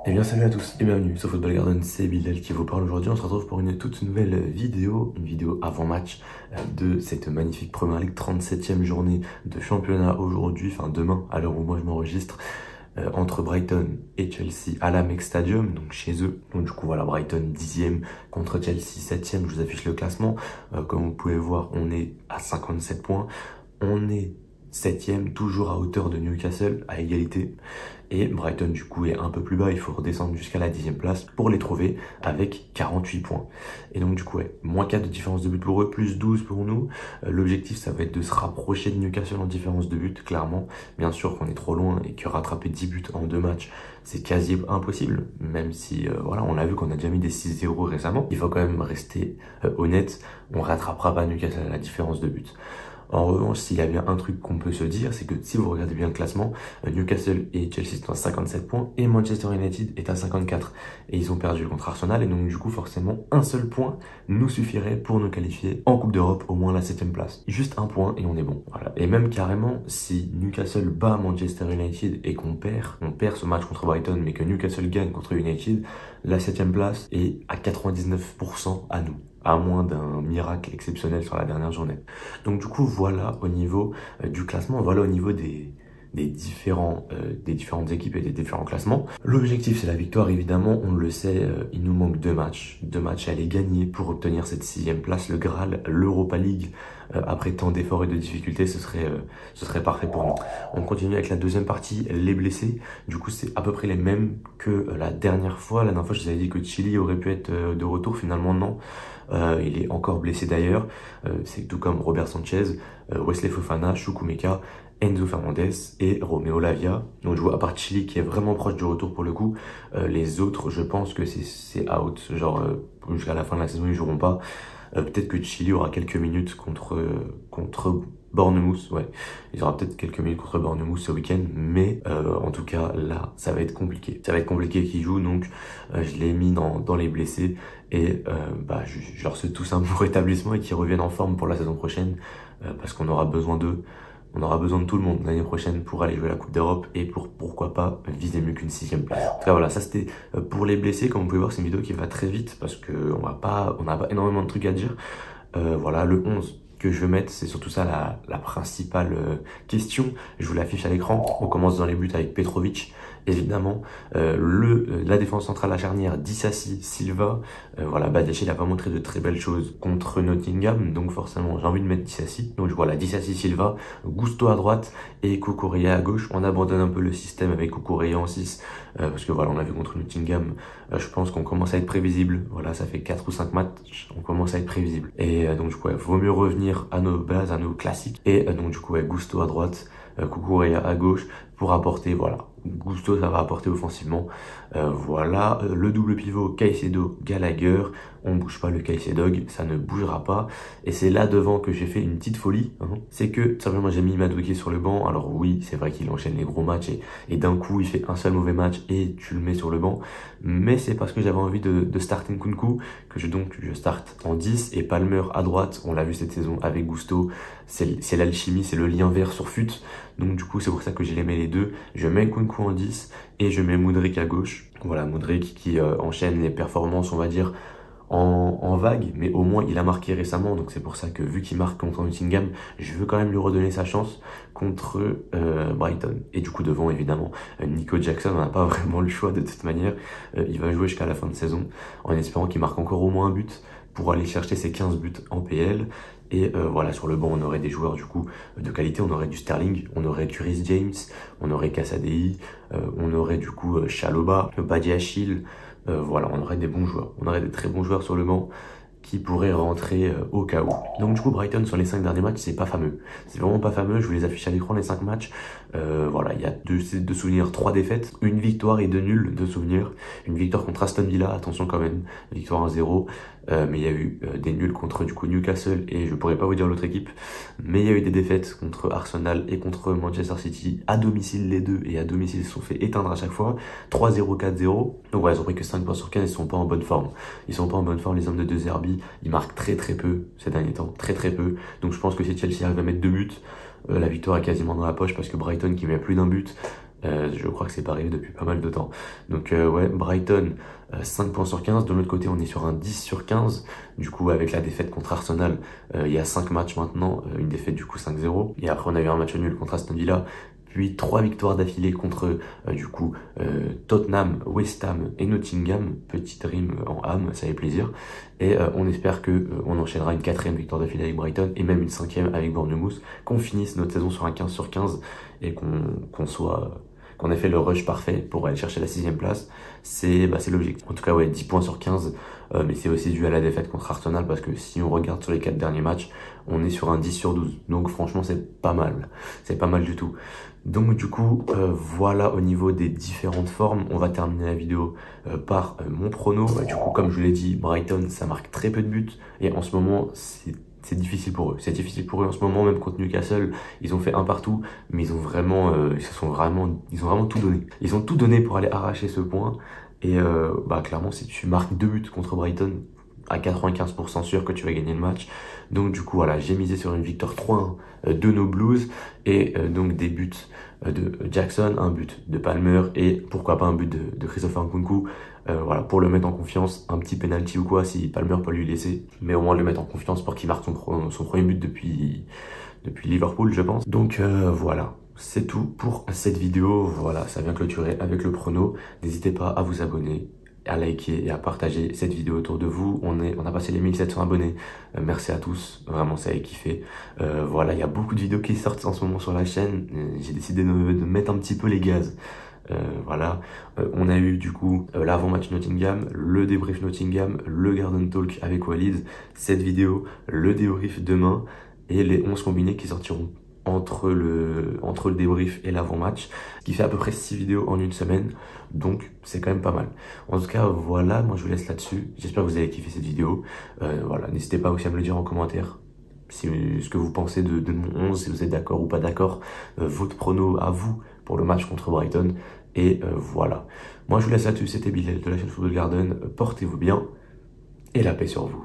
Eh bien salut à tous et bienvenue sur Football Garden, c'est Bilal qui vous parle aujourd'hui. On se retrouve pour une toute nouvelle vidéo, une vidéo avant-match de cette magnifique Premier League, 37e journée de championnat aujourd'hui, enfin demain à l'heure où moi je m'enregistre, entre Brighton et Chelsea à l'Amex Stadium, donc chez eux. Donc du coup voilà, Brighton 10e contre Chelsea 7e, je vous affiche le classement. Comme vous pouvez voir, on est à 57 points, on est 7e, toujours à hauteur de Newcastle, à égalité. Et Brighton du coup est un peu plus bas, il faut redescendre jusqu'à la 10e place pour les trouver avec 48 points. Et donc du coup ouais, moins 4 de différence de but pour eux, plus 12 pour nous. L'objectif ça va être de se rapprocher de Newcastle en différence de but, clairement. Bien sûr qu'on est trop loin et que rattraper 10 buts en 2 matchs, c'est quasi impossible. Même si voilà, on a vu qu'on a déjà mis des 6-0 récemment. Il faut quand même rester honnête, on rattrapera pas Newcastle à la différence de but. En revanche, s'il y a bien un truc qu'on peut se dire, c'est que si vous regardez bien le classement, Newcastle et Chelsea sont à 57 points et Manchester United est à 54. Et ils ont perdu contre Arsenal et donc du coup forcément un seul point nous suffirait pour nous qualifier en Coupe d'Europe, au moins la 7e place. Juste un point et on est bon. Voilà. Et même carrément, si Newcastle bat Manchester United et qu'on perd ce match contre Brighton, mais que Newcastle gagne contre United, la 7e place est à 99% à nous, à moins d'un miracle exceptionnel sur la dernière journée. Donc du coup, voilà au niveau du classement, voilà au niveau des différentes équipes et des différents classements. L'objectif, c'est la victoire, évidemment, on le sait, il nous manque deux matchs à aller gagner pour obtenir cette 6e place, le Graal, l'Europa League. Après tant d'efforts et de difficultés, ce serait parfait pour nous. On continue avec la deuxième partie, les blessés. Du coup, c'est à peu près les mêmes que la dernière fois. La dernière fois, je vous avais dit que Chili aurait pu être de retour, finalement non. Il est encore blessé d'ailleurs, c'est tout comme Robert Sanchez, Wesley Fofana, Chukwuemeka, Enzo Fernandez et Romeo Lavia. Donc je vois à part Chili qui est vraiment proche du retour pour le coup, les autres je pense que c'est out, genre jusqu'à la fin de la saison ils joueront pas. Peut-être que Chili aura quelques minutes contre Bournemouth, ouais. Il y aura peut-être quelques minutes contre Bournemouth ce week-end, mais en tout cas là, ça va être compliqué. Ça va être compliqué qu'ils jouent, donc je l'ai mis dans les blessés et je leur souhaite tous un bon rétablissement et qu'ils reviennent en forme pour la saison prochaine parce qu'on aura besoin d'eux. On aura besoin de tout le monde l'année prochaine pour aller jouer la Coupe d'Europe et pourquoi pas viser mieux qu'une 6e place. En tout cas voilà, ça c'était pour les blessés. Comme vous pouvez voir, c'est une vidéo qui va très vite parce que on n'a pas énormément de trucs à dire. Voilà, le 11 que je vais mettre, c'est surtout ça la principale question. Je vous l'affiche à l'écran. On commence dans les buts avec Petrovic, évidemment. La défense centrale, la charnière, Disasi, Silva. Voilà, Badiachil n'a pas montré de très belles choses contre Nottingham, donc forcément j'ai envie de mettre Disasi. Donc voilà, Disasi, Silva, Gusto à droite et Cucurella à gauche. On abandonne un peu le système avec Cucurella en 6, parce que voilà, on l'a vu contre Nottingham. Je pense qu'on commence à être prévisible. Voilà, ça fait 4 ou 5 matchs, on commence à être prévisible. Et donc du coup, vaut mieux revenir à nos bases, à nos classiques. Et donc du coup, Gusto à droite, Cucurella à gauche pour apporter, voilà. Gusto, ça va apporter offensivement. Voilà, le double pivot Caicedo, Gallagher. On bouge pas le Caicedo, ça ne bougera pas. Et c'est là devant que j'ai fait une petite folie. Hein. C'est que tout simplement j'ai mis Madueke sur le banc. Alors oui, c'est vrai qu'il enchaîne les gros matchs et d'un coup il fait un seul mauvais match et tu le mets sur le banc. Mais c'est parce que j'avais envie de starter Nkunku que je starte en 10 et Palmer à droite. On l'a vu cette saison avec Gusto. C'est l'alchimie, c'est le lien vert sur FUT. Donc du coup c'est pour ça que j'ai les mets les deux. Je mets Nkunku en 10 et je mets Mudryk à gauche. Voilà, Mudryk qui enchaîne les performances, on va dire, en vague, mais au moins il a marqué récemment, donc c'est pour ça que vu qu'il marque contre Nottingham, je veux quand même lui redonner sa chance contre Brighton. Et du coup devant évidemment Nico Jackson, on n'a pas vraiment le choix de toute manière, il va jouer jusqu'à la fin de saison en espérant qu'il marque encore au moins un but pour aller chercher ses 15 buts en PL. Et voilà, sur le banc, on aurait des joueurs du coup de qualité, on aurait du Sterling, on aurait du Reece James, on aurait Casadei, on aurait du coup Chalobah, Badiachil, voilà, on aurait des bons joueurs, on aurait des très bons joueurs sur le banc qui pourraient rentrer au cas où. Donc du coup Brighton sur les 5 derniers matchs, c'est pas fameux. C'est vraiment pas fameux, je vous les affiche à l'écran les 5 matchs. Voilà, il y a deux souvenirs, 3 défaites, une victoire et 2 nuls de souvenirs. Une victoire contre Aston Villa, attention quand même, victoire 1-0. Mais il y a eu des nuls contre du coup Newcastle et je pourrais pas vous dire l'autre équipe. Mais il y a eu des défaites contre Arsenal et contre Manchester City, à domicile les deux, et à domicile ils se sont fait éteindre à chaque fois. 3-0, 4-0. Donc voilà, ils ont pris que 5 points sur 15, ils sont pas en bonne forme. Ils sont pas en bonne forme, les hommes de De Zerbi. Ils marquent très peu ces derniers temps, très peu. Donc je pense que si Chelsea arrive à mettre 2 buts, la victoire est quasiment dans la poche parce que Brighton qui met plus d'un but, Je crois que c'est pas arrivé depuis pas mal de temps. Donc ouais, Brighton, 5 points sur 15. De l'autre côté, on est sur un 10 sur 15. Du coup, avec la défaite contre Arsenal, il y a 5 matchs maintenant. Une défaite du coup 5-0. Et après, on a eu un match nul contre Aston Villa. Puis 3 victoires d'affilée contre Tottenham, West Ham et Nottingham. Petite rime en âme, ça fait plaisir. Et on espère que on enchaînera une 4e victoire d'affilée avec Brighton et même une 5e avec Bournemouth. Qu'on finisse notre saison sur un 15 sur 15 et qu'on ait fait le rush parfait pour aller chercher la 6e place. C'est l'objectif. En tout cas, ouais, 10 points sur 15. Mais c'est aussi dû à la défaite contre Arsenal parce que si on regarde sur les 4 derniers matchs, on est sur un 10 sur 12. Donc franchement, c'est pas mal. C'est pas mal du tout. Donc du coup, voilà au niveau des différentes formes. On va terminer la vidéo par mon prono. Du coup, comme je vous l'ai dit, Brighton, ça marque très peu de buts. Et en ce moment, c'est difficile pour eux. C'est difficile pour eux en ce moment, même contre Newcastle. Ils ont fait un partout, mais ils ont vraiment tout donné. Ils ont tout donné pour aller arracher ce point. Et clairement, si tu marques 2 buts contre Brighton, à 95% sûr que tu vas gagner le match. Donc du coup, voilà, j'ai misé sur une victoire 3-1 de nos Blues et donc des buts de Jackson, un but de Palmer et pourquoi pas un but de Christopher Nkunku. Voilà, pour le mettre en confiance, un petit penalty ou quoi si Palmer peut lui laisser, mais au moins le mettre en confiance pour qu'il marque son premier but depuis Liverpool, je pense. Donc voilà. C'est tout pour cette vidéo. Voilà, ça vient clôturer avec le prono. N'hésitez pas à vous abonner, à liker et à partager cette vidéo autour de vous. On a passé les 1700 abonnés. Merci à tous. Vraiment, ça a kiffé. Voilà, il y a beaucoup de vidéos qui sortent en ce moment sur la chaîne. J'ai décidé de mettre un petit peu les gaz. Voilà, on a eu du coup l'avant-match Nottingham, le débrief Nottingham, le Garden Talk avec Walid, cette vidéo, le débrief demain et les 11 combinés qui sortiront entre le débrief et l'avant-match, ce qui fait à peu près 6 vidéos en une semaine, donc c'est quand même pas mal. En tout cas, voilà, moi je vous laisse là-dessus. J'espère que vous avez kiffé cette vidéo. Voilà, n'hésitez pas aussi à me le dire en commentaire. Ce que vous pensez de mon 11, si vous êtes d'accord ou pas d'accord, votre prono à vous pour le match contre Brighton. Et voilà. Moi je vous laisse là-dessus, c'était Bilal de la chaîne Football Garden. Portez-vous bien et la paix sur vous.